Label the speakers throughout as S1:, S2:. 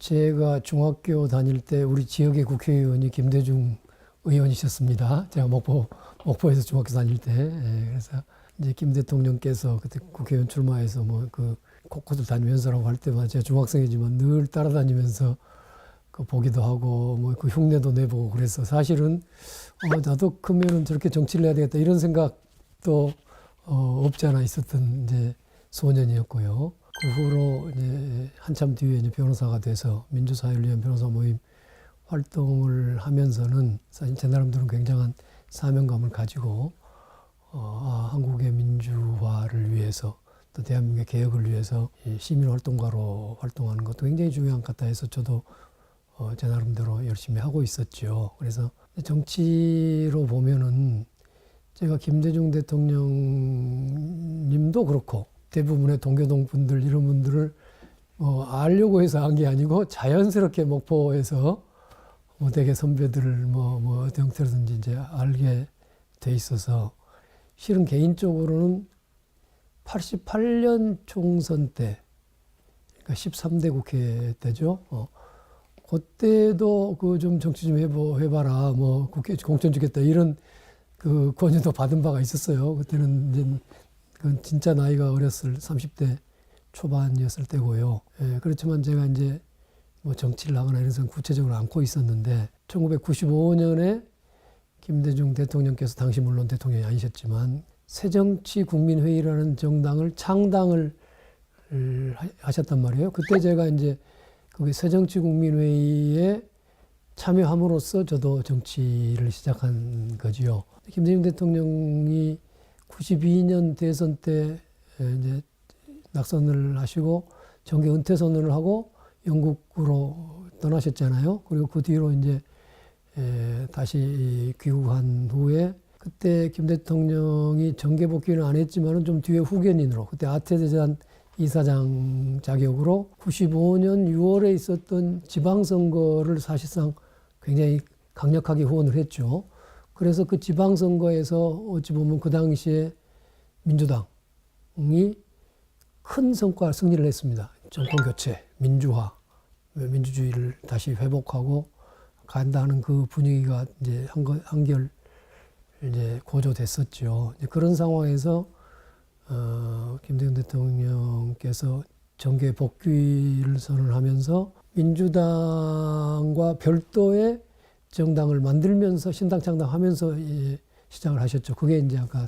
S1: 제가 중학교 다닐 때 우리 지역의 국회의원이 김대중 의원이셨습니다. 제가 목포에서 중학교 다닐 때. 그래서 이제 김 대통령께서 그때 국회의원 출마해서 뭐 그 곳곳을 다니면서라고 할 때마다 제가 중학생이지만 늘 따라다니면서 그 보기도 하고 뭐 그 흉내도 내보고 그래서 사실은 나도 크면은 저렇게 정치를 해야 되겠다 이런 생각도 없지 않아 있었던 이제 소년이었고요. 그 후로 이제 한참 뒤에 이제 변호사가 돼서 민주사회를 위한 변호사 모임 활동을 하면서는 사실 제 나름대로 굉장한 사명감을 가지고 한국의 민주화를 위해서 또 대한민국의 개혁을 위해서 시민활동가로 활동하는 것도 굉장히 중요한 것 같다 해서 저도 제 나름대로 열심히 하고 있었죠. 그래서 정치로 보면은 제가 김대중 대통령님도 그렇고 대부분의 동교동 분들 이런 분들을 알려고 해서 한 게 아니고 자연스럽게 목포에서 되게 선배들을 어떤 형태로든지 이제 알게 돼 있어서 실은 개인적으로는 88년 총선 때, 그러니까 13대 국회 때죠. 그때도 그 좀 정치 좀 해봐라, 뭐 국회 공천 주겠다 이런 그 권유도 받은 바가 있었어요. 그때는 이제 그건 진짜 나이가 어렸을 30대 초반이었을 때고요. 그렇지만 제가 이제 뭐 정치를 하거나 이런 건 구체적으로 않고 있었는데 1995년에 김대중 대통령께서 당시 물론 대통령이 아니셨지만 새정치국민회의라는 정당을 창당을 하셨단 말이에요. 그때 제가 이제 그 새정치국민회의에 참여함으로써 저도 정치를 시작한 거지요. 김대중 대통령이 92년 대선 때 이제 낙선을 하시고 정계 은퇴 선언을 하고 영국으로 떠나셨잖아요. 그리고 그 뒤로 이제 다시 귀국한 후에 그때 김 대통령이 정계 복귀는 안 했지만은 좀 뒤에 후견인으로 그때 아태대전 이사장 자격으로 95년 6월에 있었던 지방선거를 사실상 굉장히 강력하게 후원을 했죠. 그래서 그 지방선거에서 어찌 보면 그 당시에 민주당이 큰 성과 승리를 했습니다. 정권 교체, 민주화, 민주주의를 다시 회복하고 간다는 그 분위기가 이제 한결 이제 고조됐었죠. 이제 그런 상황에서 김대중 대통령께서 정계 복귀를 선언하면서 민주당과 별도의 정당을 만들면서 신당 창당하면서 시작을 하셨죠. 그게 이제 아까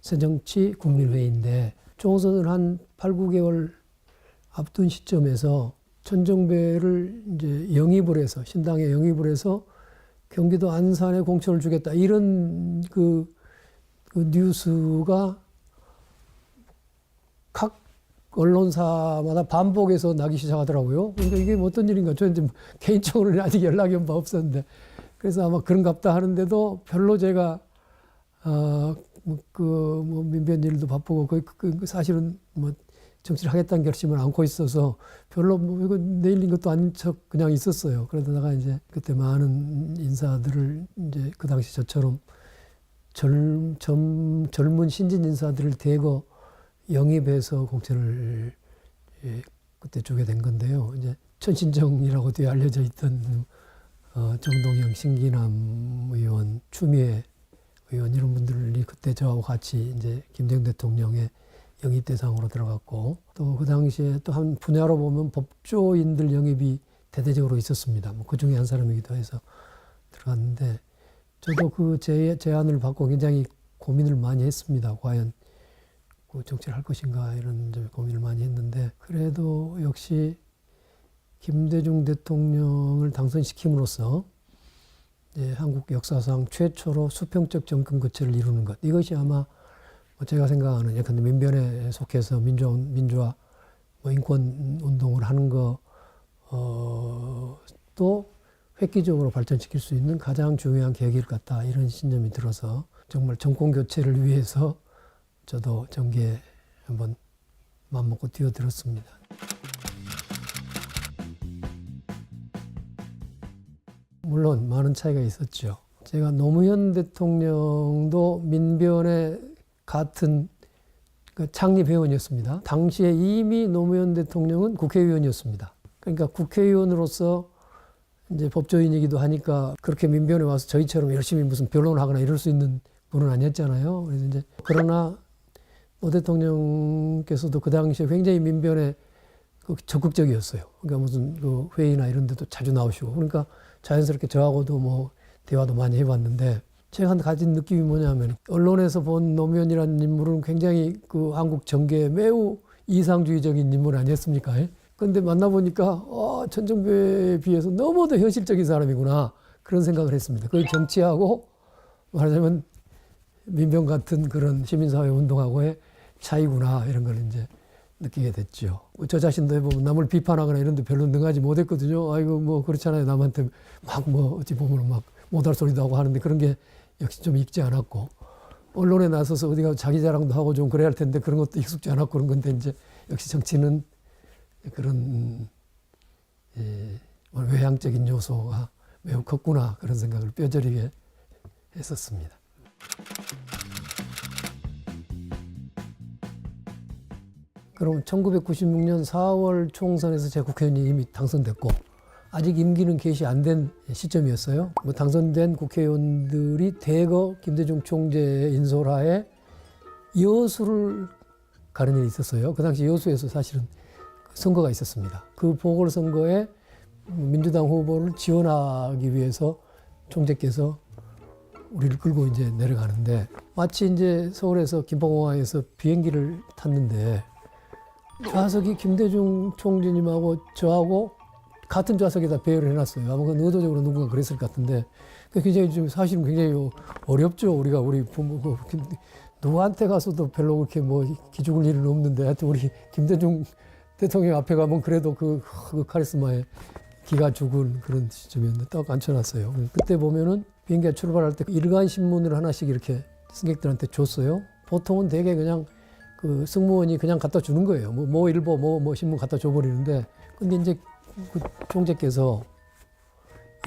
S1: 새정치국민회의인데 총선을 한 8, 9개월 앞둔 시점에서 천정배를 이제 영입을 해서 신당에 영입을 해서 경기도 안산에 공천을 주겠다 이런 그 뉴스가 각 언론사마다 반복해서 나기 시작하더라고요. 그러니까 이게 어떤 일인가 저는 개인적으로는 아직 연락이 온 바 없었는데 그래서 아마 그런갑다 하는데도 별로 제가 민변 일도 바쁘고 사실은 뭐 정치를 하겠다는 결심을 안고 있어서 별로 이거 내일인 것도 아닌 척 그냥 있었어요. 그러다가 이제 그때 많은 인사들을 이제 그 당시 저처럼 젊은 신진 인사들을 대거 영입해서 공천을 그때 주게 된 건데요. 이제 천신정이라고 뒤에 알려져 있던 정동영, 신기남 의원, 추미애 의원 이런 분들이 그때 저하고 같이 이제 김대중 대통령의 영입 대상으로 들어갔고 또 그 당시에 또 한 분야로 보면 법조인들 영입이 대대적으로 있었습니다. 뭐 그 중에 한 사람이기도 해서 들어갔는데 저도 그 제안을 받고 굉장히 고민을 많이 했습니다. 과연 그 정치를 할 것인가 이런 고민을 많이 했는데 그래도 역시 김대중 대통령을 당선시킴으로써 한국 역사상 최초로 수평적 정권 교체를 이루는 것 이것이 아마 제가 생각하는 예컨대 민변에 속해서 민주화 인권 운동을 하는 것도 획기적으로 발전시킬 수 있는 가장 중요한 계기일 것 같다 이런 신념이 들어서 정말 정권 교체를 위해서 저도 정계에 한번 맘먹고 뛰어들었습니다. 물론 많은 차이가 있었죠. 제가 노무현 대통령도 민변의 같은 창립 회원이었습니다. 당시에 이미 노무현 대통령은 국회의원이었습니다. 그러니까 국회의원으로서 이제 법조인이기도 하니까 그렇게 민변에 와서 저희처럼 열심히 무슨 변론을 하거나 이럴 수 있는 분은 아니었잖아요. 그래서 이제 그러나 노 대통령께서도 그 당시에 굉장히 민변에 적극적이었어요. 그러니까 무슨 그 회의나 이런 데도 자주 나오시고 그러니까 자연스럽게 저하고도 뭐 대화도 많이 해봤는데 제가 가진 느낌이 뭐냐면 언론에서 본 노무현이라는 인물은 굉장히 그 한국 정계에 매우 이상주의적인 인물 아니었습니까? 그런데 만나보니까 천정배에 비해서 너무도 현실적인 사람이구나 그런 생각을 했습니다. 그 정치하고 말하자면 민변 같은 그런 시민사회 운동하고의 차이구나 이런 걸 이제 느끼게 됐죠. 저 자신도 해보면 남을 비판하거나 이런 데 별로 능하지 못했거든요. 아이고 뭐 그렇잖아요. 남한테 막 뭐 어찌 보면 막 못할 소리도 하고 하는데 그런 게 역시 좀 익지 않았고 언론에 나서서 어디가 자기 자랑도 하고 좀 그래야 할 텐데 그런 것도 익숙지 않았고 그런 건데 이제 역시 정치는 그런 외향적인 요소가 매우 컸구나 그런 생각을 뼈저리게 했었습니다. 그럼 1996년 4월 총선에서 제가 국회의원이 이미 당선됐고 아직 임기는 개시 안 된 시점이었어요. 뭐 당선된 국회의원들이 대거 김대중 총재의 인솔하에 여수를 가는 일이 있었어요. 그 당시 여수에서 사실은 선거가 있었습니다. 그 보궐선거에 민주당 후보를 지원하기 위해서 총재께서 우리를 끌고 이제 내려가는데 마치 이제 서울에서 김포공항에서 비행기를 탔는데 좌석이 김대중 총재님하고 저하고 같은 좌석에다 배열을 해놨어요. 아마 그건 의도적으로 누군가 그랬을 것 같은데 굉장히 좀 사실은 굉장히 어렵죠. 우리 부모 누구한테 가서도 별로 그렇게 뭐 기죽을 일은 없는데 하여튼 우리 김대중 대통령 앞에 가면 그래도 그 카리스마에 기가 죽은 그런 시점이었는데 딱 앉혀놨어요. 그때 보면은 비행기가 출발할 때 일간 신문을 하나씩 이렇게 승객들한테 줬어요. 보통은 되게 그냥 그 승무원이 그냥 갖다 주는 거예요. 뭐 일보 뭐 신문 갖다 줘버리는데 근데 이제 그 총재께서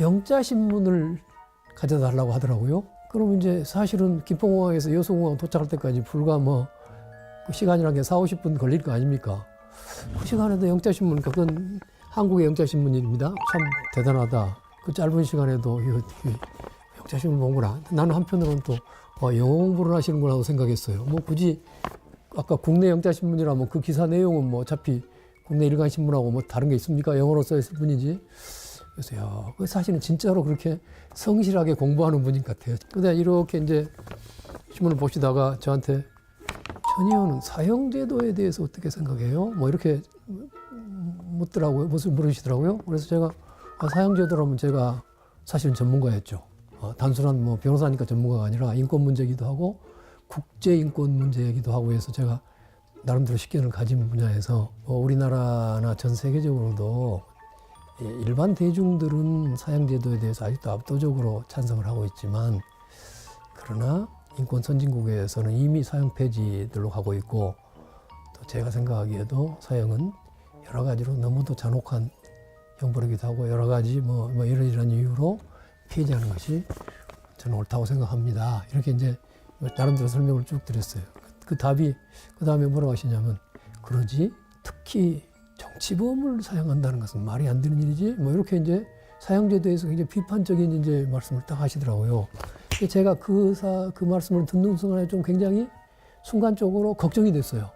S1: 영자 신문을 가져다 달라고 하더라고요. 그럼 이제 사실은 김포공항에서 여수공항 도착할 때까지 불과 뭐 그 시간이란 게 40-50분 걸릴 거 아닙니까? 그 시간에도 영자 신문, 그건 한국의 영자 신문입니다. 참 대단하다. 그 짧은 시간에도 이 영자 신문 본구나. 나는 한편으로는 또 영어 공부를 하시는구나 생각했어요. 뭐 굳이 아까 국내 영자 신문이라면 그 기사 내용은 뭐 어차피 국내 일간 신문하고 뭐 다른 게 있습니까? 영어로 써있을 뿐이지. 그래서 야, 그 사실은 진짜로 그렇게 성실하게 공부하는 분인 것 같아요. 근데 이렇게 이제 신문을 보시다가 저한테 전 의원은 사형제도에 대해서 어떻게 생각해요? 뭐 이렇게 묻더라고요. 물으시더라고요. 그래서 제가 사형제도라면 제가 사실은 전문가였죠. 단순한 뭐 변호사니까 전문가가 아니라 인권 문제이기도 하고 국제 인권 문제이기도 하고 해서 제가 나름대로 식견을 가진 분야에서 우리나라나 전 세계적으로도 일반 대중들은 사형제도에 대해서 아직도 압도적으로 찬성을 하고 있지만 그러나 인권 선진국에서는 이미 사형 폐지들로 가고 있고 또 제가 생각하기에도 사형은 여러 가지로 너무도 잔혹한 형벌이기도 하고 여러 가지 뭐 이런 이유로 폐지하는 것이 저는 옳다고 생각합니다. 이렇게 이제 나름대로 설명을 쭉 드렸어요. 그 답이 그 다음에 뭐라고 하시냐면 그러지 특히 정치범을 사형한다는 것은 말이 안 되는 일이지 뭐 이렇게 이제 사형제도에서 굉장히 비판적인 이제 말씀을 딱 하시더라고요. 제가 그 말씀을 듣는 순간에 좀 굉장히 순간적으로 걱정이 됐어요.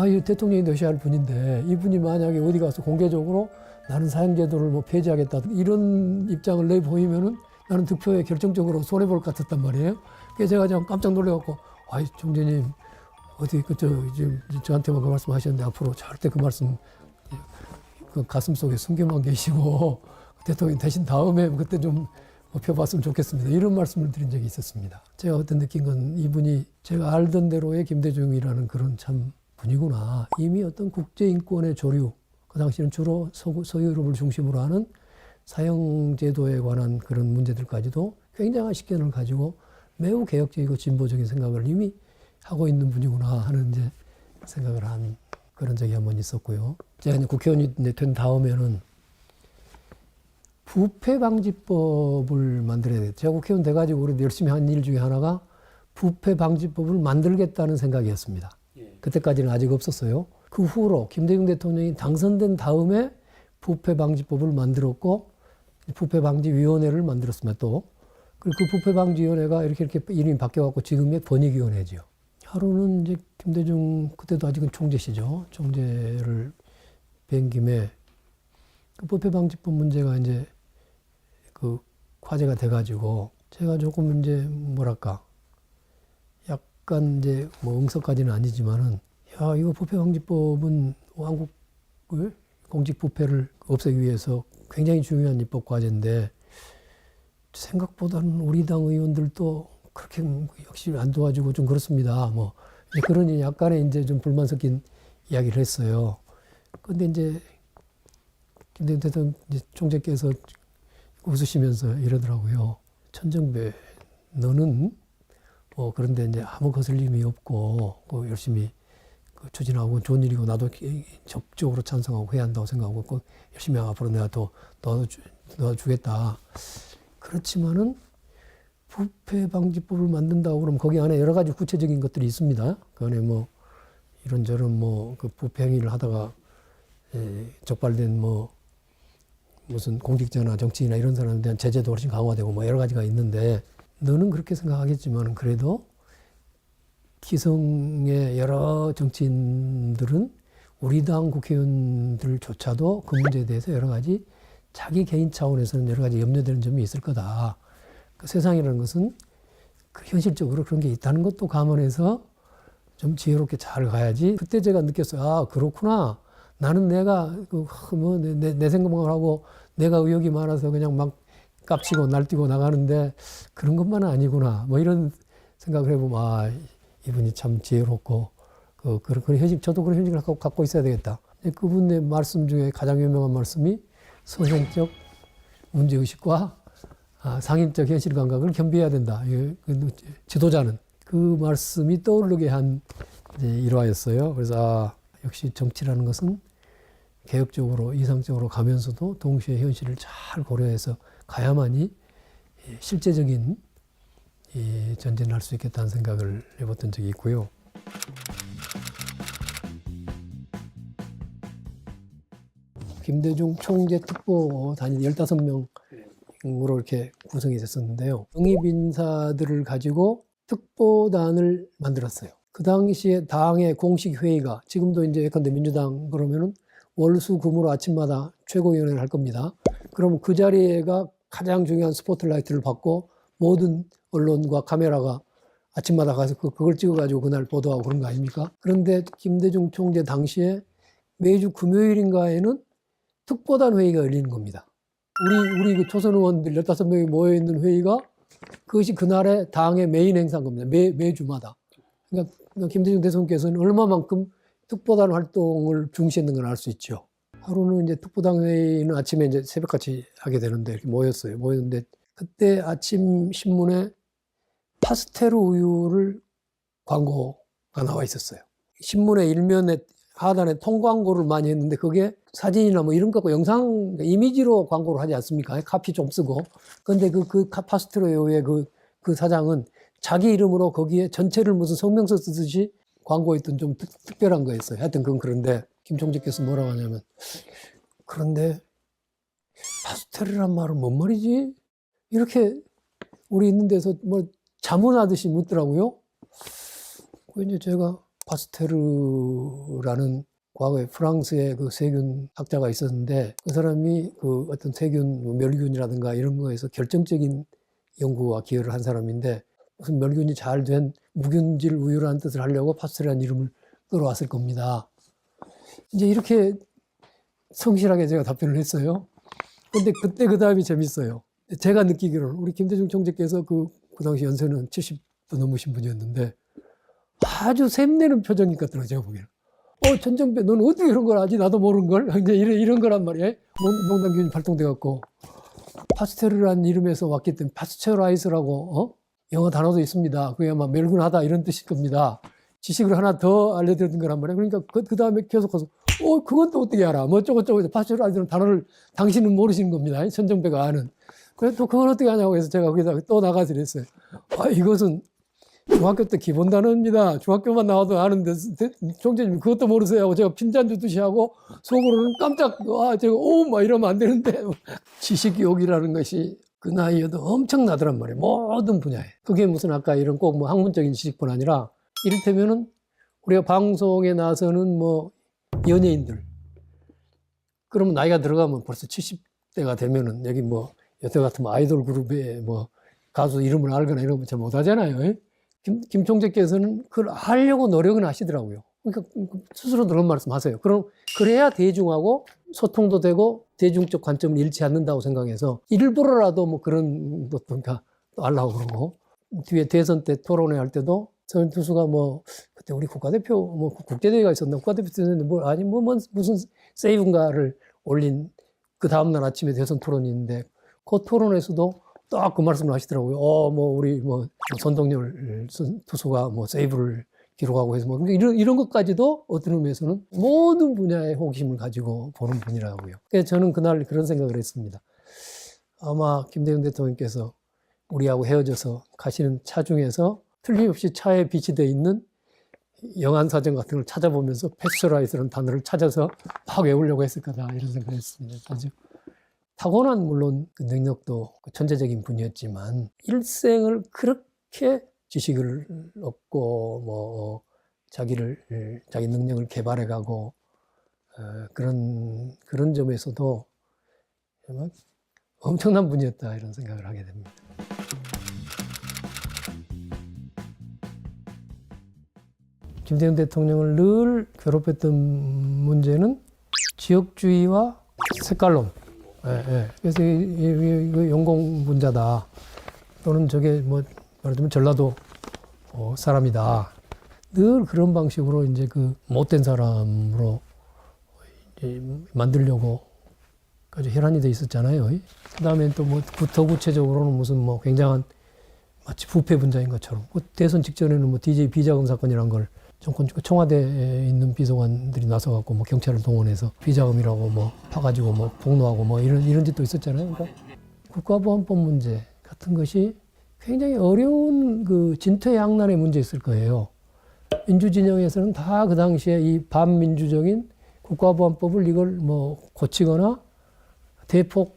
S1: 이 대통령이 되셔야 할 분인데 이분이 만약에 어디 가서 공개적으로 나는 사형제도를 뭐 폐지하겠다 이런 입장을 내보이면은 나는 득표에 결정적으로 손해볼 것 같았단 말이에요. 그래서 제가 좀 깜짝 놀래갖고 총재님 어디 지금 저한테만 그 말씀 하셨는데 앞으로 절대 그 말씀 그 가슴 속에 숨겨만 계시고 대통령 되신 다음에 그때 좀 펴봤으면 좋겠습니다. 이런 말씀을 드린 적이 있었습니다. 제가 어떤 느낀 건 이분이 제가 알던 대로의 김대중이라는 그런 참 분이구나. 이미 어떤 국제인권의 조류, 그 당시는 주로 서유럽을 중심으로 하는 사형제도에 관한 그런 문제들까지도 굉장한 식견을 가지고 매우 개혁적이고 진보적인 생각을 이미 하고 있는 분이구나 하는 이제 생각을 한 그런 적이 한 번 있었고요. 제가 이제 국회의원이 된 다음에는 부패방지법을 만들어야 돼요. 제가 국회의원 돼가지고 우리 열심히 한 일 중에 하나가 부패방지법을 만들겠다는 생각이었습니다. 그때까지는 아직 없었어요. 그 후로 김대중 대통령이 당선된 다음에 부패방지법을 만들었고 부패방지위원회를 만들었습니다. 또 그리고 그 부패방지위원회가 이렇게 이름이 바뀌어갖고 지금의 권익위원회죠. 하루는 이제 김대중 그때도 아직은 총재시죠. 총재를 뵌 김에 그 부패방지법 문제가 이제 그 화제가 돼가지고 제가 조금 이제 뭐랄까 약간 이제 뭐 응석까지는 아니지만은 야 이거 부패방지법은 한국을 공직 부패를 없애기 위해서 굉장히 중요한 입법 과제인데 생각보다는 우리 당 의원들도 그렇게 역시 안 도와주고 좀 그렇습니다. 뭐 그러니 약간의 이제 좀 불만 섞인 이야기를 했어요. 근데 이제 김대중 대통령 총재께서 웃으시면서 이러더라고요. 천정배, 너는 뭐 그런데 이제 아무 거슬림이 없고 열심히 추진하고 좋은 일이고 나도 적극적으로 찬성하고 해야 한다고 생각하고 열심히 앞으로 내가 더 도와주겠다. 그렇지만은 부패방지법을 만든다고 그러면 거기 안에 여러 가지 구체적인 것들이 있습니다. 그 안에 뭐 이런저런 뭐 그 부패 행위를 하다가 적발된 뭐 무슨 공직자나 정치인이나 이런 사람에 대한 제재도 훨씬 강화되고 뭐 여러 가지가 있는데 너는 그렇게 생각하겠지만 그래도 기성의 여러 정치인들은 우리 당 국회의원들조차도 그 문제에 대해서 여러 가지 자기 개인 차원에서는 여러 가지 염려되는 점이 있을 거다. 그 세상이라는 것은 그 현실적으로 그런 게 있다는 것도 감안해서 좀 지혜롭게 잘 가야지. 그때 제가 느꼈어요. 아, 그렇구나. 나는 내가 내 생각만 하고 내가 의욕이 많아서 그냥 막 깝치고 날뛰고 나가는데 그런 것만은 아니구나. 뭐 이런 생각을 해보면 아, 이분이 참 지혜롭고 그런 현실, 저도 그런 현실을 갖고 있어야 되겠다. 그분의 말씀 중에 가장 유명한 말씀이 선생적 문제의식과 상인적 현실 감각을 겸비해야 된다. 지도자는 그 말씀이 떠오르게 한 일화였어요. 그래서 역시 정치라는 것은 개혁적으로 이상적으로 가면서도 동시에 현실을 잘 고려해서 가야만이 실제적인 전쟁을 할 수 있겠다는 생각을 해봤던 적이 있고요. 김대중 총재 특보 단위 15명으로 이렇게 구성이 됐었는데요. 영입 인사들을 가지고 특보단을 만들었어요. 그 당시에 당의 공식 회의가 지금도 이제 예컨대 민주당 그러면은 월수금으로 아침마다 최고위원회를 할 겁니다. 그러면 그 자리가 가장 중요한 스포트라이트를 받고 모든 언론과 카메라가 아침마다 가서 그걸 찍어가지고 그날 보도하고 그런 거 아닙니까? 그런데 김대중 총재 당시에 매주 금요일인가에는 특보단 회의가 열리는 겁니다. 우리 그 초선 의원들 15명이 모여있는 회의가 그것이 그날의 당의 메인 행사인 겁니다. 매주마다. 그러니까 김대중 대통령께서는 얼마만큼 특보단 활동을 중시했는 걸 알 수 있죠. 하루는 이제 특보단 회의는 아침에 이제 새벽같이 하게 되는데 이렇게 모였는데 그때 아침 신문에 파스텔 우유를 광고가 나와 있었어요. 신문의 일면에 하단에 통광고를 많이 했는데 그게 사진이나 뭐 이런 거 갖고 영상 이미지로 광고를 하지 않습니까? 카피 좀 쓰고. 근데 그 파스텔 우유의 그 사장은 자기 이름으로 거기에 전체를 무슨 성명서 쓰듯이 광고했던 좀 특별한 거였어요. 하여튼 그건 그런데 김 총재께서 뭐라고 하냐면 그런데 파스텔이란 말은 뭔 말이지? 이렇게 우리 있는 데서 뭐 자문하듯이 묻더라고요. 그 이제 제가 파스테르라는 과거에 프랑스의 그 세균 학자가 있었는데 그 사람이 그 어떤 세균, 멸균이라든가 이런 거에서 결정적인 연구와 기여를 한 사람인데 무슨 멸균이 잘 된 무균질 우유라는 뜻을 하려고 파스테르라는 이름을 끌어왔을 겁니다. 이제 이렇게 성실하게 제가 답변을 했어요. 근데 그때 그 다음이 재밌어요. 제가 느끼기로는 우리 김대중 총재께서 그 당시 연세는 70도 넘으신 분이었는데 아주 샘내는 표정이 같더라고요, 제가 보기에는. 천정배, 너는 어떻게 이런 걸 아지? 나도 모르는 걸? 이제 이런 거란 말이에요. 농담균이 발동돼갖고. 파스테르라는 이름에서 왔기 때문에 파스처라이즈라고, 영어 단어도 있습니다. 그게 아마 멸균하다 이런 뜻일 겁니다. 지식을 하나 더 알려드리는 거란 말이에요. 그러니까 그 다음에 계속해서, 그건 또 어떻게 알아? 뭐 어쩌고저쩌고 파스처라이즈라는 단어를 당신은 모르시는 겁니다. 천정배가 아는. 그래서 또 그걸 어떻게 하냐고 해서 제가 거기다 또 나가서 그랬어요. 이것은 중학교 때 기본 단어입니다. 중학교만 나와도 아는데 총재님 그것도 모르세요 하고 제가 핀잔 주듯이 하고 속으로는 깜짝 제가 막 이러면 안 되는데 지식욕이라는 것이 그 나이에도 엄청나더란 말이에요. 모든 분야에. 그게 무슨 아까 이런 꼭 뭐 학문적인 지식뿐 아니라 이를테면은 우리가 방송에 나서는 뭐 연예인들 그러면 나이가 들어가면 벌써 70대가 되면은 여기 뭐 여태 같으면 아이돌 그룹에 뭐 가수 이름을 알거나 이런 거 잘 못하잖아요. 김 총재께서는 그걸 하려고 노력은 하시더라고요. 그러니까 스스로 그런 말씀 하세요. 그래야 대중하고 소통도 되고 대중적 관점을 잃지 않는다고 생각해서 일부러라도 뭐 그런 것도 그러니까 또 하려고 그러고 뒤에 대선 때 토론회 할 때도 서현 투수가 뭐 그때 우리 국가대표 뭐 국제대회가 있었나 국가대표 때는 무슨 세이브인가를 올린 그 다음날 아침에 대선 토론이 있는데 그 토론에서도 딱 그 말씀을 하시더라고요. 우리 손동열 투수가 뭐 세이브를 기록하고 해서 뭐 이런 것까지도 어떤 의미에서는 모든 분야의 호기심을 가지고 보는 분이라고요. 그래서 저는 그날 그런 생각을 했습니다. 아마 김대중 대통령께서 우리하고 헤어져서 가시는 차 중에서 틀림없이 차에 비치되어 있는 영안사전 같은 걸 찾아보면서 패스처라이즈라는 단어를 찾아서 막 외우려고 했을 거다 이런 생각을 했습니다. 아주 타고난 물론 그 능력도 천재적인 분이었지만 일생을 그렇게 지식을 얻고 자기 능력을 개발해가고 그런 점에서도 정말 엄청난 분이었다 이런 생각을 하게 됩니다. 김대중 대통령을 늘 괴롭혔던 문제는 지역주의와 색깔론. 그래서 이거 용공분자다. 또는 저게 뭐 말하자면 전라도 사람이다. 늘 그런 방식으로 이제 그 못된 사람으로 이제 만들려고 아주 혈안이 돼 있었잖아요. 그 다음에 또 뭐 더 구체적으로는 무슨 뭐 굉장한 마치 부패 분자인 것처럼 대선 직전에는 뭐 DJ 비자금 사건이란 걸 청와대에 있는 비서관들이 나서갖고 뭐 경찰을 동원해서 비자금이라고 뭐 파가지고 뭐 폭로하고 뭐 이런 짓도 있었잖아요. 그러니까 국가보안법 문제 같은 것이 굉장히 어려운 그 진퇴양난의 문제였을 거예요. 민주진영에서는 다 그 당시에 이 반민주적인 국가보안법을 이걸 뭐 고치거나 대폭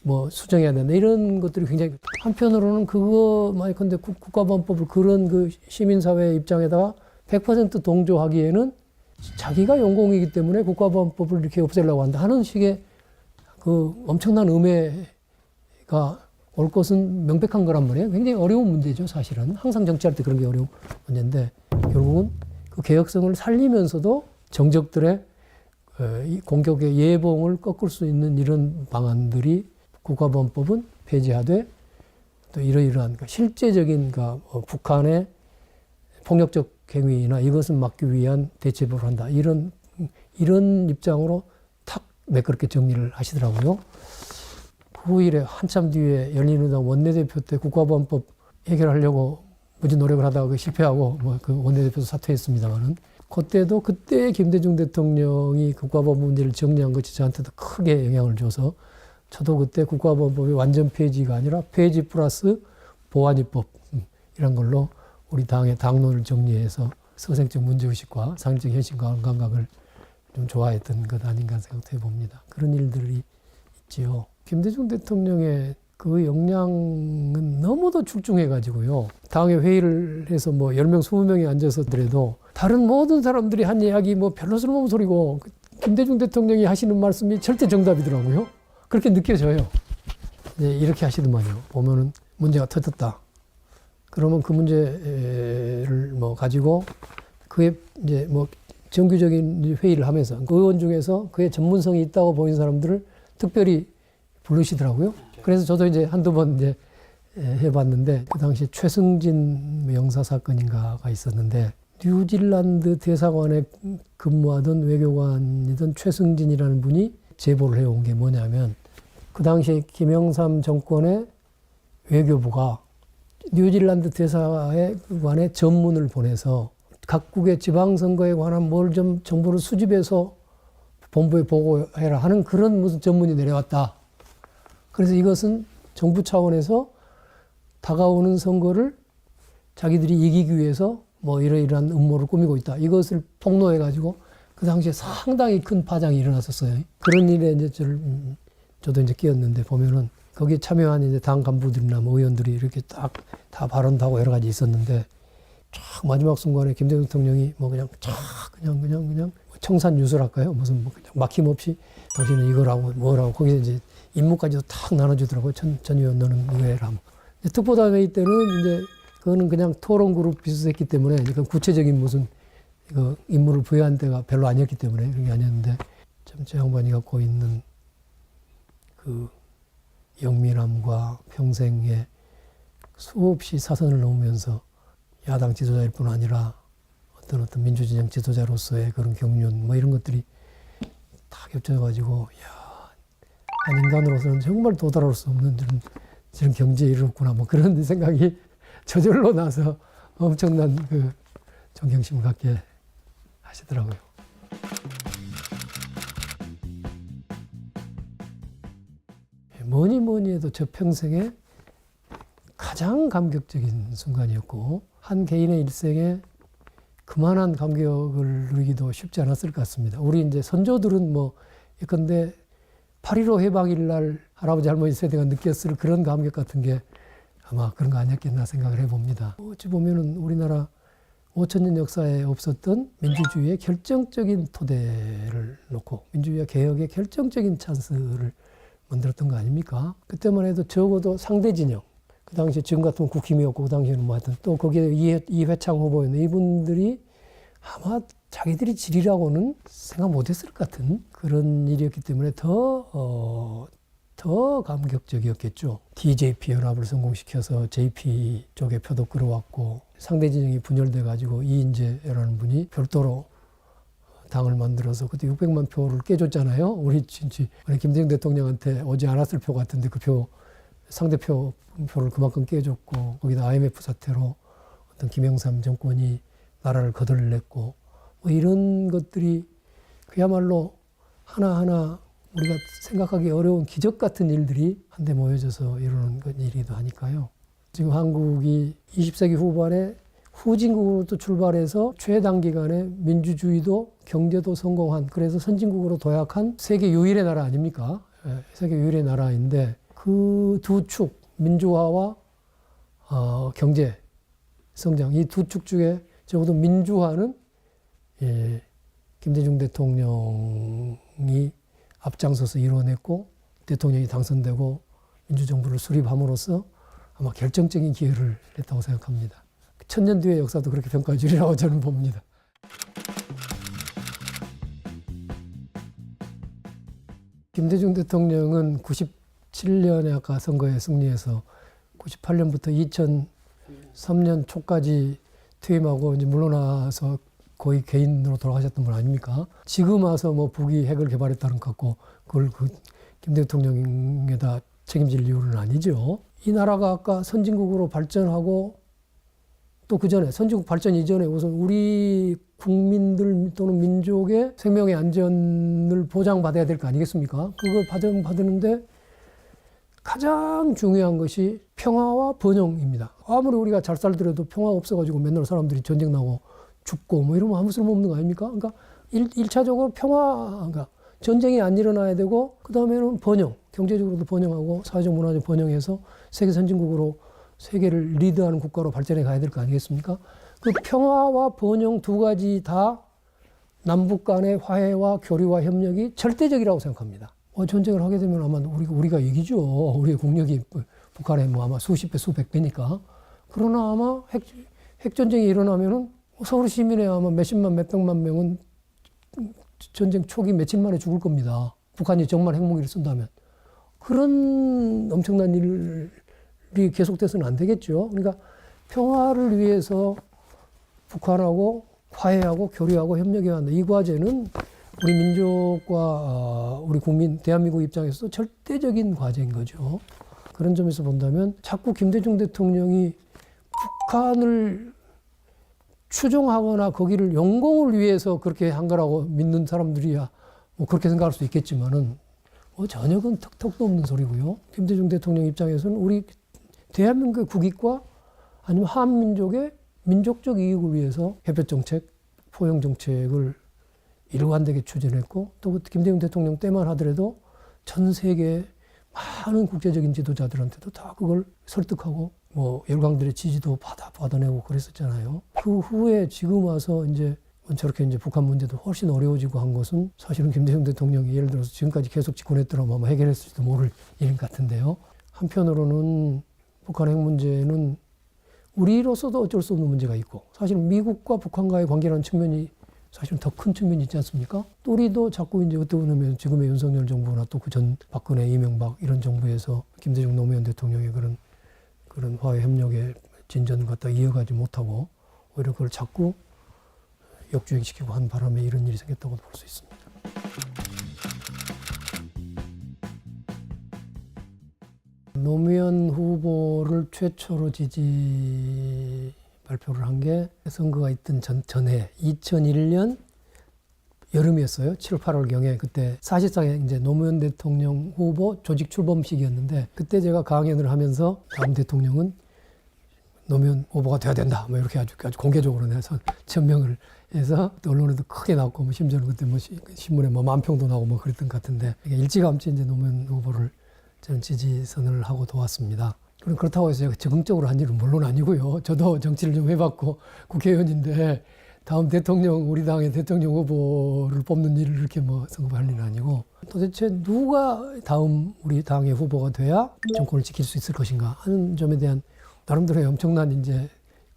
S1: 뭐 수정해야 된다 이런 것들이 굉장히 한편으로는 그거 근데 국가보안법을 그런 그 시민사회 입장에다가 100% 동조하기에는 자기가 용공이기 때문에 국가보안법을 이렇게 없애려고 한다 하는 식의 그 엄청난 음해가 올 것은 명백한 거란 말이에요. 굉장히 어려운 문제죠, 사실은. 항상 정치할 때 그런 게 어려운 문제인데 결국은 그 개혁성을 살리면서도 정적들의 공격의 예봉을 꺾을 수 있는 이런 방안들이 국가보안법은 폐지하되 또 이러이러한 실제적인 북한의 폭력적 행위나 이것을 막기 위한 대처법을 한다. 이런 입장으로 탁 매끄럽게 정리를 하시더라고요. 그 후일에 한참 뒤에 열린우리당 원내대표 때 국가보안법 해결하려고 무지 노력을 하다가 실패하고 그 원내대표도 사퇴했습니다만은 그때 김대중 대통령이 국가보안법 문제를 정리한 것이 저한테도 크게 영향을 줘서 저도 그때 국가보안법이 완전 폐지가 아니라 폐지 플러스 보완입법 이런 걸로 우리 당의 당론을 정리해서 서생적 문제의식과 상식적 현실과 감각을 좀 좋아했던 것 아닌가 생각해 봅니다. 그런 일들이 있지요. 김대중 대통령의 그 역량은 너무도 출중해가지고요. 당에 회의를 해서 10명, 20명이 앉아서더라도 다른 모든 사람들이 한 이야기 별로 쓸모없는 소리고 김대중 대통령이 하시는 말씀이 절대 정답이더라고요. 그렇게 느껴져요. 이렇게 하시더만요. 보면은 문제가 터졌다. 그러면 그 문제를 가지고 그의 이제 정규적인 회의를 하면서 그 의원 중에서 그의 전문성이 있다고 보이는 사람들을 특별히 부르시더라고요. 그래서 저도 이제 한두 번 이제 해봤는데 그 당시에 최승진 영사 사건인가가 있었는데 뉴질랜드 대사관에 근무하던 외교관이던 최승진이라는 분이 제보를 해온 게 뭐냐면 그 당시에 김영삼 정권의 외교부가 뉴질랜드 대사관에 전문을 보내서 각국의 지방선거에 관한 뭘 좀 정보를 수집해서 본부에 보고해라 하는 그런 무슨 전문이 내려왔다. 그래서 이것은 정부 차원에서 다가오는 선거를 자기들이 이기기 위해서 뭐 이러이러한 음모를 꾸미고 있다. 이것을 폭로해가지고 그 당시에 상당히 큰 파장이 일어났었어요. 그런 일에 이제 저도 이제 끼었는데 보면은 거기에 참여한 이제 당 간부들이나 뭐 의원들이 이렇게 딱 다 발언도 하고 여러 가지 있었는데 쫙 마지막 순간에 김대중 대통령이 뭐 그냥 쫙 그냥 청산유수랄까요? 무슨 뭐 그냥 막힘없이 당신은 이거라고 뭐라고 거기서 이제 임무까지도 탁 나눠주더라고요. 전 의원 너는 의회라. 특보다회의 때는 이제 그거는 그냥 토론 그룹 비슷했기 때문에 그건 구체적인 무슨 이거 임무를 부여한 때가 별로 아니었기 때문에 그런 게 아니었는데 참 제 양반이 갖고 있는 그 영민함과 평생에 수없이 사선을 넘으면서 야당 지도자일 뿐 아니라 어떤 민주진영 지도자로서의 그런 경륜 뭐 이런 것들이 다 겹쳐가지고 한 인간으로서는 정말 도달할 수 없는 저런 경지에 이르렀구나 뭐 그런 생각이 저절로 나서 엄청난 그 존경심을 갖게 하시더라고요. 뭐니 해도 저 평생에 가장 감격적인 순간이었고 한 개인의 일생에 그만한 감격을 누리기도 쉽지 않았을 것 같습니다. 우리 이제 선조들은 뭐 예컨대 8.15 해방일 날 할아버지 할머니 세대가 느꼈을 그런 감격 같은 게 아마 그런 거 아니었겠나 생각을 해봅니다. 어찌 보면은 우리나라 5,000년 역사에 없었던 민주주의의 결정적인 토대를 놓고 민주주의와 개혁의 결정적인 찬스를 만들었던 거 아닙니까? 그때만 해도 적어도 상대 진영, 그 당시에 지금 같으면 국힘이었고 그 당시에는 뭐 하여튼 또 거기에 이회창 후보였는데 이분들이 아마 자기들이 지리라고는 생각 못했을 것 같은 그런 일이었기 때문에 더 감격적이었겠죠. DJP 연합을 성공시켜서 JP 쪽에 표도 끌어왔고 상대 진영이 분열돼가지고 이인재라는 분이 별도로 당을 만들어서 그때 600만 표를 깨줬잖아요. 우리 김대중 대통령한테 오지 않았을 표 같은데 그 표 상대표를 그만큼 깨줬고 거기다 IMF 사태로 어떤 김영삼 정권이 나라를 거덜냈고 뭐 이런 것들이 그야말로 하나하나 우리가 생각하기 어려운 기적 같은 일들이 한데 모여져서 이루는 일이기도 하니까요. 지금 한국이 20세기 후반에 후진국으로부터 출발해서 최단기간에 민주주의도 경제도 성공한 그래서 선진국으로 도약한 세계 유일의 나라 아닙니까? 세계 유일의 나라인데 그 두 축, 민주화와 경제 성장 이 두 축 중에 적어도 민주화는 김대중 대통령이 앞장서서 이뤄냈고 대통령이 당선되고 민주정부를 수립함으로써 아마 결정적인 기여를 했다고 생각합니다. 천년 뒤의 역사도 그렇게 평가해 주리라고 저는 봅니다. 김대중 대통령은 97년에 아까 선거에 승리해서 98년부터 2003년 초까지 퇴임하고 이제 물러나서 거의 개인으로 돌아가셨던 분 아닙니까? 지금 와서 뭐 북이 핵을 개발했다는 것 같고 그걸 김 대통령에다 책임질 이유는 아니죠. 이 나라가 아까 선진국으로 발전하고 또 그 전에 선진국 발전 이전에 우선 우리 국민들 또는 민족의 생명의 안전을 보장받아야 될 거 아니겠습니까? 그거 받는데 가장 중요한 것이 평화와 번영입니다. 아무리 우리가 잘 살더라도 평화가 없어가지고 맨날 사람들이 전쟁 나고 죽고 뭐 이러면 아무 쓸모 없는 거 아닙니까? 그러니까 1차적으로 그러니까 전쟁이 안 일어나야 되고 그 다음에는 번영, 경제적으로도 번영하고 사회적 문화적 번영해서 세계 선진국으로 세계를 리드하는 국가로 발전해 가야 될 거 아니겠습니까? 그 평화와 번영 두 가지 다 남북 간의 화해와 교류와 협력이 절대적이라고 생각합니다. 전쟁을 하게 되면 아마 우리가 이기죠. 우리의 국력이 북한에 뭐 아마 수십 배, 수백 배니까. 그러나 아마 핵전쟁이 일어나면은 서울 시민의 아마 몇십만, 몇백만 명은 전쟁 초기 며칠 만에 죽을 겁니다. 북한이 정말 핵무기를 쓴다면. 그런 엄청난 일이 계속돼서는 안 되겠죠. 그러니까 평화를 위해서 북한하고 화해하고 교류하고 협력해야 한다. 이 과제는 우리 민족과 우리 국민, 대한민국 입장에서도 절대적인 과제인 거죠. 그런 점에서 본다면 자꾸 김대중 대통령이 북한을 추종하거나 거기를 영공을 위해서 그렇게 한 거라고 믿는 사람들이야 뭐 그렇게 생각할 수 있겠지만은 전혀 그건 턱도 없는 소리고요. 김대중 대통령 입장에서는 우리 대한민국의 국익과 아니면 한민족의 민족적 이익을 위해서 햇볕 정책, 포용 정책을 일관되게 추진했고 또 김대중 대통령 때만 하더라도 전 세계 많은 국제적인 지도자들한테도 다 그걸 설득하고 뭐 열강들의 지지도 받아내고 그랬었잖아요. 그 후에 지금 와서 이제 저렇게 이제 북한 문제도 훨씬 어려워지고 한 것은 사실은 김대중 대통령이 예를 들어서 지금까지 계속 집권했더라면 아마 해결했을지도 모를 일 같은데요. 한편으로는 북한 핵 문제는 우리로서도 어쩔 수 없는 문제가 있고 사실 미국과 북한과의 관계라는 측면이 사실은 더 큰 측면이 있지 않습니까? 또 우리도 자꾸 이제 어떻게 보면 지금의 윤석열 정부나 또 그 전 박근혜, 이명박 이런 정부에서 김대중 노무현 대통령의 그런 화해 협력의 진전을 갖다 이어가지 못하고 오히려 그걸 자꾸 역주행시키고 한 바람에 이런 일이 생겼다고 볼 수 있습니다. 노무현 후보를 최초로 지지 발표를 한 게 선거가 있던 전해 2001년 여름이었어요. 7, 8월경에 그때 사실상 이제 노무현 대통령 후보 조직 출범식이었는데 그때 제가 강연을 하면서 다음 대통령은 노무현 후보가 돼야 된다. 뭐 이렇게 아주 공개적으로 내서 천명을 해서 언론에도 크게 나왔고 뭐 심지어는 그때 뭐 신문에 뭐 만평도 나오고 뭐 그랬던 것 같은데 일찌감치 이제 노무현 후보를 저는 지지선을 하고 도왔습니다. 그렇다고 해서 제가 적극적으로 한 일은 물론 아니고요. 저도 정치를 좀 해봤고 국회의원인데 다음 대통령, 우리 당의 대통령 후보를 뽑는 일을 이렇게 뭐 선거할 일은 아니고 도대체 누가 다음 우리 당의 후보가 돼야 정권을 지킬 수 있을 것인가 하는 점에 대한 나름대로의 엄청난 이제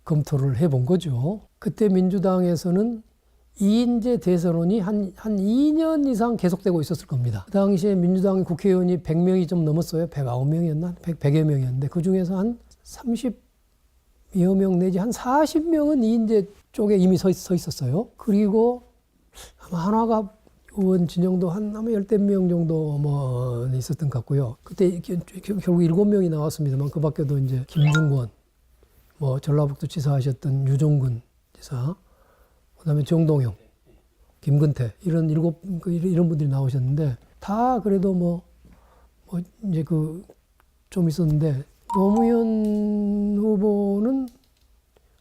S1: 검토를 해본 거죠. 그때 민주당에서는 이인재 대선론이 한 2년 이상 계속되고 있었을 겁니다. 그 당시에 민주당 국회의원이 100명이 좀 넘었어요. 109명이었나? 100여 명이었는데 그 중에서 한 30여 명 내지 한 40명은 이인재 쪽에 이미 서 있었어요. 그리고 아마 한화가 의원 진영도 아마 10대 명 정도 뭐 있었던 것 같고요. 그때 결국 7명이 나왔습니다만 그 밖에도 이제 김중권, 뭐 전라북도 지사 하셨던 유종근 지사, 그다음에 정동영, 김근태 이런 이런 분들이 나오셨는데 다 그래도 뭐 이제 좀 있었는데 노무현 후보는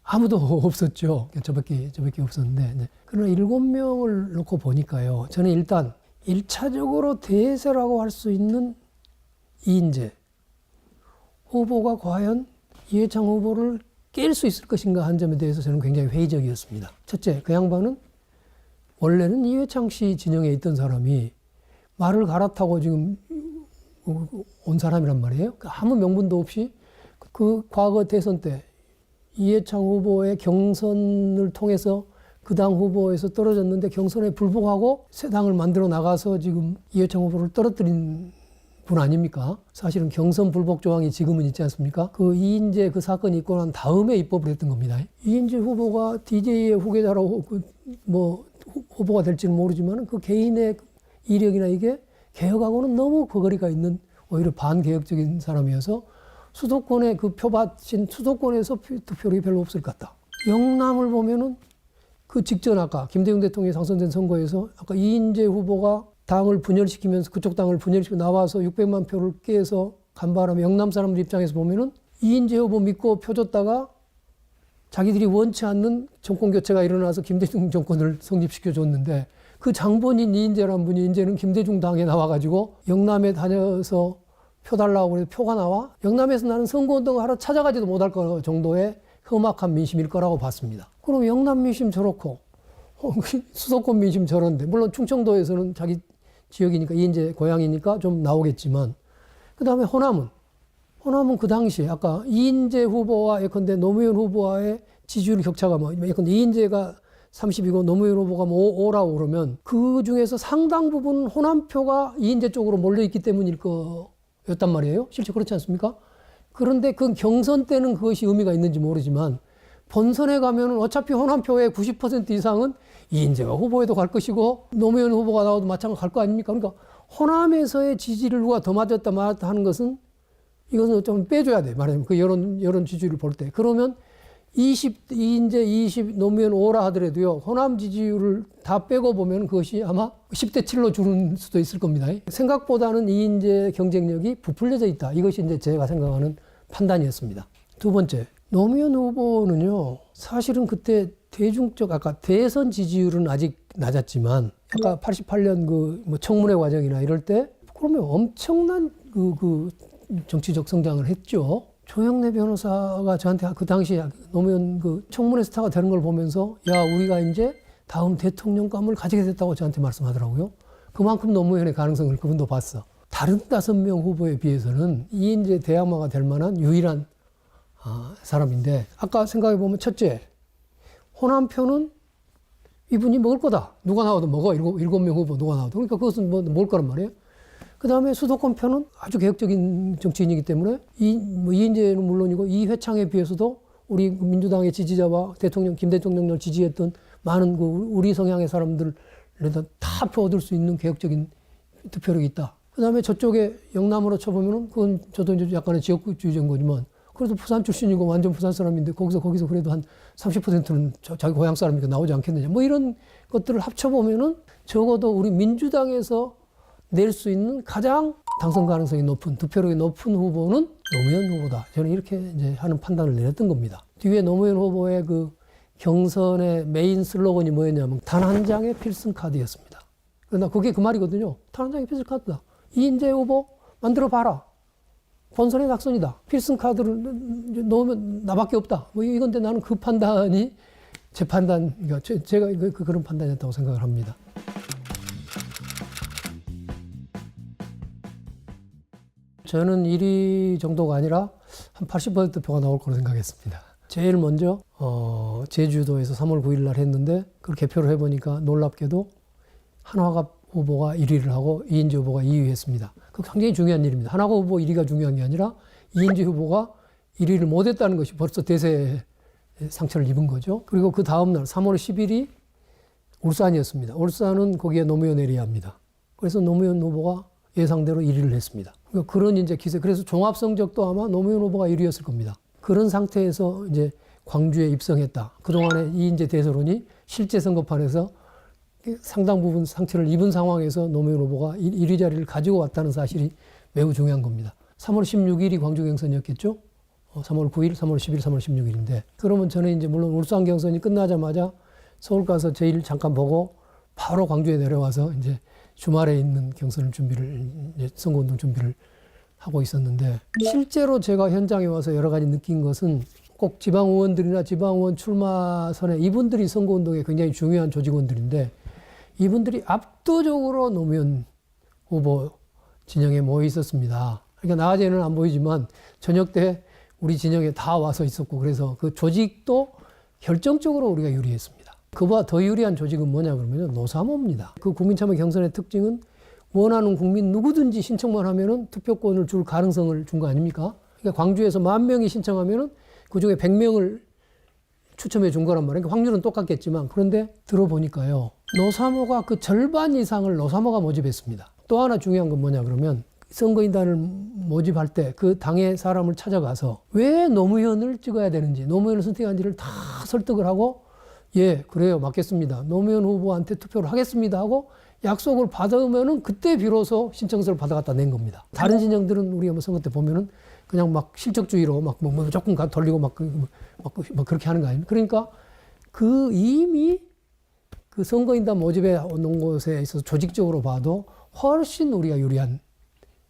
S1: 아무도 없었죠. 저밖에 없었는데 네. 그러나 7명을 놓고 보니까요. 저는 일단 1차적으로 대세라고 할 수 있는 이인재 후보가 과연 이회창 후보를 깰 수 있을 것인가 한 점에 대해서 저는 굉장히 회의적이었습니다. 첫째, 그 양반은 원래는 이회창 씨 진영에 있던 사람이 말을 갈아타고 지금 온 사람이란 말이에요. 아무 명분도 없이 그 과거 대선 때 이회창 후보의 경선을 통해서 그 당 후보에서 떨어졌는데 경선에 불복하고 새 당을 만들어 나가서 지금 이회창 후보를 떨어뜨린 분 아닙니까? 사실은 경선 불복 조항이 지금은 있지 않습니까? 그 이인재 그 사건이 있고 난 다음에 입법을 했던 겁니다. 이인재 후보가 DJ의 후계자로 뭐 후보가 될지는 모르지만 그 개인의 이력이나 이게 개혁하고는 너무 거리가 있는 오히려 반개혁적인 사람이어서 수도권에 그 표받친 수도권에서 투표율이 별로 없을 것 같다. 영남을 보면은 그 직전 아까 김대중 대통령이 당선된 선거에서 아까 이인재 후보가 당을 분열시키면서 그쪽 당을 분열시키고 나와서 600만 표를 깨서 간 바람에 영남 사람들 입장에서 보면은 이인재 후보 믿고 표 줬다가 자기들이 원치 않는 정권 교체가 일어나서 김대중 정권을 성립시켜 줬는데 그 장본인 이인재라는 분이 이제는 김대중 당에 나와가지고 영남에 다녀서 표 달라고 해서 표가 나와 영남에서 나는 선거운동을 하러 찾아가지도 못할 거 정도의 험악한 민심일 거라고 봤습니다. 그럼 영남 민심 저렇고 수도권 민심 저런데 물론 충청도에서는 자기 지역이니까 이인재 고향이니까 좀 나오겠지만 그 다음에 호남은 그 당시에 아까 이인재 후보와 예컨대 노무현 후보와의 지지율 격차가 뭐 예컨대 이인재가 30이고 노무현 후보가 뭐 5라고 그러면 그 중에서 상당 부분 호남표가 이인재 쪽으로 몰려있기 때문일 거였단 말이에요. 실제 그렇지 않습니까? 그런데 그 경선 때는 그것이 의미가 있는지 모르지만 본선에 가면은 어차피 호남표의 90% 이상은 이인재가 후보에도 갈 것이고 노무현 후보가 나와도 마찬가지로 갈 거 아닙니까? 그러니까 호남에서의 지지를 누가 더 맞았다 말았다 하는 것은 이것은 좀 빼줘야 돼. 말하자면 그 여론 지지율을 볼 때. 그러면 이인재 20, 노무현 5라 하더라도요. 호남 지지율을 다 빼고 보면 그것이 아마 10대 7로 줄을 수도 있을 겁니다. 생각보다는 이인재 경쟁력이 부풀려져 있다. 이것이 이제 제가 생각하는 판단이었습니다. 두 번째, 노무현 후보는요, 사실은 그때 대중적, 아까 대선 지지율은 아직 낮았지만, 아까 88년 뭐 청문회 과정이나 이럴 때, 그러면 엄청난 정치적 성장을 했죠. 조영래 변호사가 저한테 그 당시에 노무현 청문회 스타가 되는 걸 보면서, 야, 우리가 이제 다음 대통령감을 가지게 됐다고 저한테 말씀하더라고요. 그만큼 노무현의 가능성을 그분도 봤어. 다른 5명 후보에 비해서는 이인재 대항마가 될 만한 유일한 사람인데, 아까 생각해보면 첫째, 호남표는 이분이 먹을 거다. 누가 나와도 먹어. 7명 후보 누가 나와도. 그러니까 그것은 먹을 거란 말이에요. 그 다음에 수도권표는 아주 개혁적인 정치인이기 때문에 이인재는 물론이고 이회창에 비해서도 우리 민주당의 지지자와 김 대통령을 지지했던 많은 우리 성향의 사람들을 다 표 얻을 수 있는 개혁적인 투표력이 있다. 그 다음에 저쪽에 영남으로 쳐보면은 그건 저도 이제 약간의 지역주의적인 거지만 그래도 부산 출신이고 완전 부산 사람인데 거기서 그래도 한 30%는 자기 고향 사람이니까 나오지 않겠느냐. 뭐 이런 것들을 합쳐보면은 적어도 우리 민주당에서 낼 수 있는 가장 당선 가능성이 높은, 득표력이 높은 후보는 노무현 후보다. 저는 이렇게 이제 하는 판단을 내렸던 겁니다. 뒤에 노무현 후보의 경선의 메인 슬로건이 뭐였냐면 단 한 장의 필승 카드였습니다. 그러나 그게 그 말이거든요. 단 한 장의 필승 카드다. 이인재 후보 만들어 봐라. 본선의 낙선이다. 필승 카드를 넣으면 나밖에 없다. 뭐 이건데 나는 그 판단이 제 판단, 그러니까 제가 그런 판단이었다고 생각을 합니다. 저는 1위 정도가 아니라 한 80% 표가 나올 거로 생각했습니다. 제일 먼저 제주도에서 3월 9일 날 했는데 그걸 개표를 해보니까 놀랍게도 한화갑 후보가 1위를 하고 이인재 후보가 2위 했습니다. 그 굉장히 중요한 일입니다. 한화갑 후보 1위가 중요한 게 아니라 이인재 후보가 1위를 못했다는 것이 벌써 대세에 상처를 입은 거죠. 그리고 그 다음 날 3월 10일이 울산이었습니다. 울산은 거기에 노무현 에리아입니다. 그래서 노무현 후보가 예상대로 1위를 했습니다. 그러니까 그런 이제 기세, 그래서 종합 성적도 아마 노무현 후보가 1위였을 겁니다. 그런 상태에서 이제 광주에 입성했다. 그동안에 이인재 대서론이 실제 선거판에서 상당 부분 상처를 입은 상황에서 노무현 후보가 1위 자리를 가지고 왔다는 사실이 매우 중요한 겁니다. 3월 16일이 광주 경선이었겠죠? 3월 9일, 3월 10일, 3월 16일인데. 그러면 저는 이제 물론 울산 경선이 끝나자마자 서울 가서 제일 잠깐 보고 바로 광주에 내려와서 이제 주말에 있는 경선 선거운동 준비를 하고 있었는데, 실제로 제가 현장에 와서 여러 가지 느낀 것은 꼭 지방의원들이나 지방의원 출마선에 이분들이 선거운동에 굉장히 중요한 조직원들인데 이분들이 압도적으로 노무현 후보 진영에 모여 있었습니다. 그러니까 낮에는 안 보이지만 저녁 때 우리 진영에 다 와서 있었고, 그래서 그 조직도 결정적으로 우리가 유리했습니다. 그보다 더 유리한 조직은 뭐냐 그러면 노사모입니다. 그 국민참여 경선의 특징은 원하는 국민 누구든지 신청만 하면은 투표권을 줄 가능성을 준 거 아닙니까? 그러니까 광주에서 10,000명이 신청하면은 그 중에 100명을 추첨해 준 거란 말이에요. 그러니까 확률은 똑같겠지만, 그런데 들어보니까요, 노사모가 그 절반 이상을 노사모가 모집했습니다. 또 하나 중요한 건 뭐냐 그러면 선거인단을 모집할 때 그 당의 사람을 찾아가서 왜 노무현을 찍어야 되는지, 노무현을 선택한지를 다 설득을 하고, 예, 그래요, 맞겠습니다, 노무현 후보한테 투표를 하겠습니다 하고 약속을 받으면은 그때 비로소 신청서를 받아갖다 낸 겁니다. 다른 진영들은 우리가 선거 때 보면은 그냥 막 실적주의로 뭐 조금 돌리고 막 그렇게 하는 거 아닙니까? 그러니까 이미 그 선거인단 모집에 놓은 곳에 있어서 조직적으로 봐도 훨씬 우리가 유리한,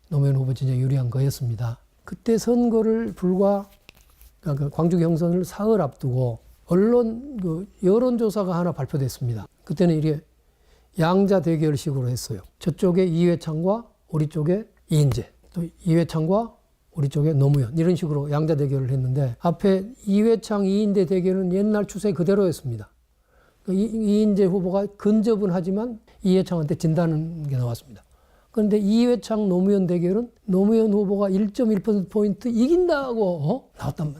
S1: 노무현 후보 진영이 유리한 거였습니다. 그때 선거를 그러니까 광주 경선을 사흘 앞두고 언론 여론조사가 하나 발표됐습니다. 그때는 이게 양자 대결식으로 했어요. 저쪽에 이회창과 우리 쪽에 이인재, 또 이회창과 우리 쪽에 노무현, 이런 식으로 양자 대결을 했는데 앞에 이회창, 이인재 대결은 옛날 추세 그대로였습니다. 이인재 후보가 근접은 하지만 이회창한테 진다는 게 나왔습니다. 그런데 이회창 노무현 대결은 노무현 후보가 1.1%포인트 이긴다고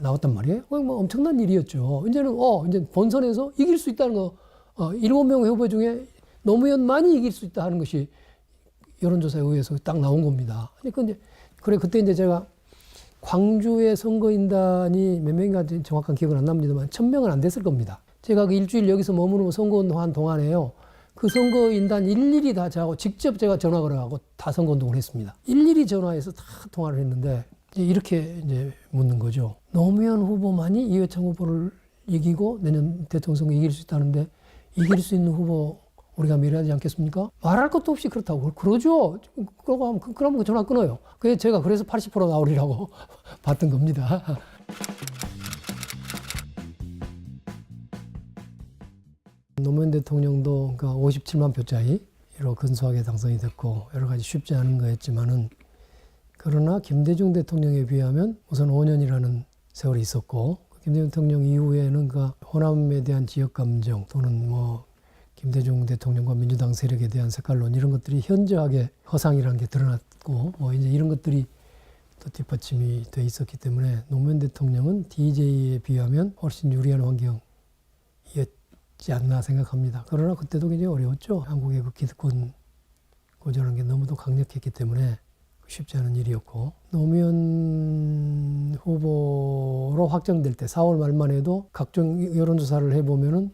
S1: 나왔단 말이에요. 뭐 엄청난 일이었죠. 이제는 이제 본선에서 이길 수 있다는 거, 7명의 후보 중에 노무현만이 이길 수 있다 하는 것이 여론조사에 의해서 딱 나온 겁니다. 그때 이제 제가 광주의 선거인단이 몇 명인가 정확한 기억은 안 납니다만 1,000명은 안 됐을 겁니다. 제가 그 일주일 여기서 머무르고 선거운동한 동안에요, 그 선거인단 일일이 다 저하고 직접 제가 전화 걸어가고 다 선거운동을 했습니다. 일일이 전화해서 다 통화를 했는데 이제 이렇게 이제 묻는 거죠. 노무현 후보만이 이회창 후보를 이기고 내년 대통령 선거 이길 수 있다는데 이길 수 있는 후보 우리가 밀어야지 않겠습니까? 말할 것도 없이 그렇다고 그러죠. 그러면 전화 끊어요. 그래서 제가 그래서 80% 나오리라고 봤던 겁니다. 노무현 대통령도 그러니까 57만 표 차이로 근소하게 당선이 됐고 여러 가지 쉽지 않은 거였지만은 그러나 김대중 대통령에 비하면 우선 5년이라는 세월이 있었고 김대중 대통령 이후에는 그 호남에 대한 지역 감정 또는 뭐 김대중 대통령과 민주당 세력에 대한 색깔론 이런 것들이 현저하게 허상이라는 게 드러났고 뭐 이제 이런 것들이 또 뒷받침이 돼 있었기 때문에 노무현 대통령은 DJ에 비하면 훨씬 유리한 환경이었지 않나 생각합니다. 그러나 그때도 굉장히 어려웠죠. 한국의 그 기득권 고전한 게 너무도 강력했기 때문에 쉽지 않은 일이었고 노무현 후보로 확정될 때 4월 말만 해도 각종 여론조사를 해보면은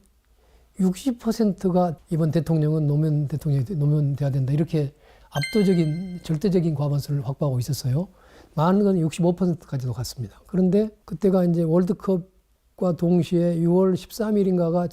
S1: 60%가 이번 대통령은 노무현 대통령이 노무현 돼야 된다 이렇게 압도적인 절대적인 과반수를 확보하고 있었어요. 많은 건 65%까지도 갔습니다. 그런데 그때가 이제 월드컵과 동시에 6월 13일인가가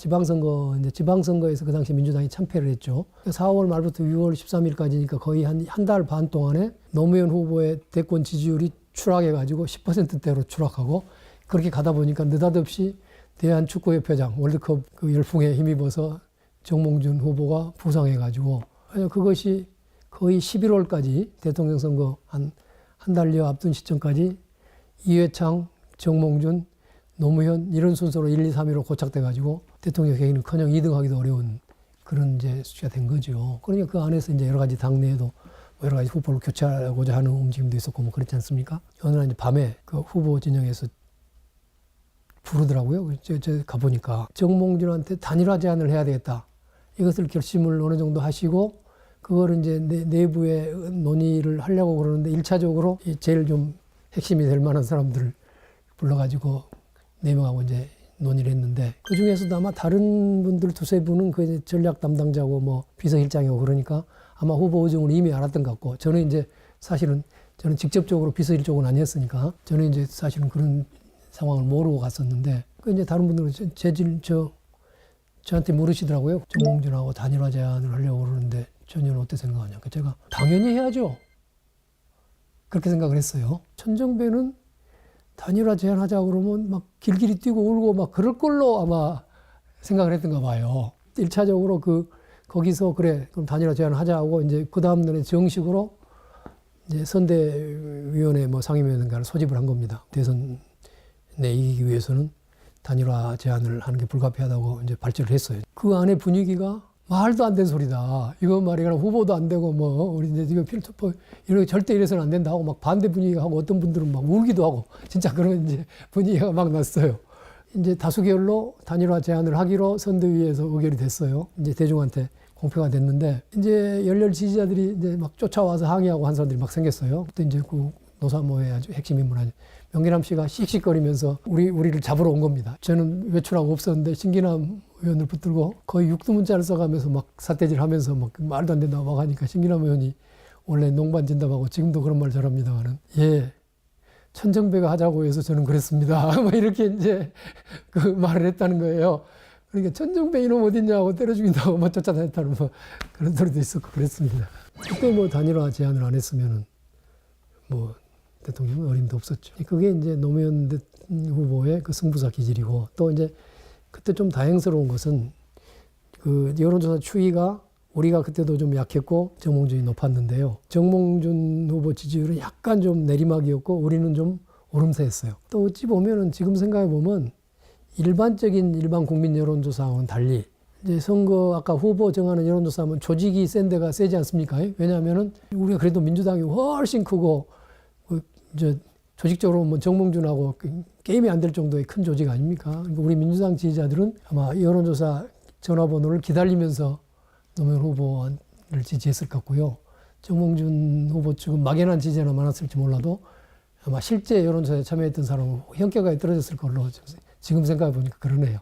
S1: 지방선거에서 그 당시 민주당이 참패를 했죠. 4월 말부터 6월 13일까지니까 거의 한 달 반 동안에 노무현 후보의 대권 지지율이 추락해가지고 10%대로 추락하고 그렇게 가다 보니까 느닷없이 대한축구협회장 월드컵 그 열풍에 힘입어서 정몽준 후보가 부상해가지고 그것이 거의 11월까지 대통령 선거 한 달여 앞둔 시점까지 이회창, 정몽준, 노무현 이런 순서로 1, 2, 3위로 고착돼가지고 대통령 경기는커녕 2등하기도 어려운 그런 이제 수치가 된 거죠. 그러니까 그 안에서 이제 여러 가지 당내에도 여러 가지 후보를 교체하고자 하는 움직임도 있었고 뭐 그렇지 않습니까? 어느 날 이제 밤에 그 후보 진영에서 부르더라고요. 제가 가보니까 정몽준한테 단일화 제안을 해야 되겠다. 이것을 결심을 어느 정도 하시고 그거를 이제 내부에 논의를 하려고 그러는데 1차적으로 제일 좀 핵심이 될 만한 사람들을 불러가지고 4명하고 이제 논의를 했는데 그 중에서도 아마 다른 분들 두세 분은 그 전략 담당자고 뭐 비서실장이고 그러니까 아마 후보 의중을 이미 알았던 것 같고 저는 이제 사실은 저는 직접적으로 비서실 쪽은 아니었으니까 저는 이제 사실은 그런 상황을 모르고 갔었는데 그 이제 다른 분들은 저한테 물으시더라고요. 정몽준하고 단일화 제안을 하려고 그러는데 전혀는 어떻게 생각하냐. 제가 당연히 해야죠. 그렇게 생각을 했어요. 천정배는 단일화 제안하자고 그러면 막 길길이 뛰고 울고 막 그럴 걸로 아마 생각을 했던가 봐요. 1차적으로 거기서 그래 그럼 단일화 제안하자고 이제 그 다음 날에 정식으로 이제 선대위원회 뭐 상임위원회를 소집을 한 겁니다. 대선 이기기 위해서는 단일화 제안을 하는 게 불가피하다고 이제 발표를 했어요. 그 안에 분위기가 말도 안 되는 소리다. 이건 말이야 후보도 안 되고 뭐 우리 이제 이거 필투표 이런 절대 이래서는 안 된다 하고 막 반대 분위기가 하고 어떤 분들은 막 울기도 하고 진짜 그런 이제 분위기가 막 났어요. 이제 다수결로 단일화 제안을 하기로 선대위에서 의결이 됐어요. 이제 대중한테 공표가 됐는데 이제 열렬 지지자들이 이제 막 쫓아와서 항의하고 한 사람들이 막 생겼어요. 그때 이제 그 노사모의 아주 핵심 인물 아니 명기남 씨가 씩씩거리면서 우리를 잡으러 온 겁니다. 저는 외출하고 없었는데 신기남 의원을 붙들고 거의 육두문자를 써가면서 막 삿대질하면서 막 말도 안 된다고 막 하니까 신기남 의원이 원래 농반진담하고 지금도 그런 말 잘합니다만은 예 천정배가 하자고 해서 저는 그랬습니다. 뭐 이렇게 이제 그 말을 했다는 거예요. 그러니까 천정배 이놈 어딨냐고 때려 죽인다고 막 쫓아다녔다는 뭐 그런 소리도 있었고 그랬습니다. 그때 뭐 단일화 제안을 안 했으면은 뭐 대통령은 어림도 없었죠. 그게 이제 노무현 후보의 그 승부사 기질이고 또 이제 그때 좀 다행스러운 것은 그 여론조사 추이가 우리가 그때도 좀 약했고 정몽준이 높았는데요. 정몽준 후보 지지율은 약간 좀 내리막이었고 우리는 좀 오름세였어요. 또 어찌 보면은 지금 생각해 보면 일반 국민 여론조사와는 달리 이제 선거 아까 후보 정하는 여론조사하면 조직이 센 데가 세지 않습니까? 왜냐하면은 우리가 그래도 민주당이 훨씬 크고 조직적으로 뭐 정몽준하고 게임이 안 될 정도의 큰 조직 아닙니까? 그러니까 우리 민주당 지지자들은 아마 여론조사 전화번호를 기다리면서 노무현 후보를 지지했을 것 같고요. 정몽준 후보 측은 막연한 지지자나 많았을지 몰라도 아마 실제 여론조사에 참여했던 사람은 현격하게 떨어졌을 걸로 지금 생각해 보니까 그러네요.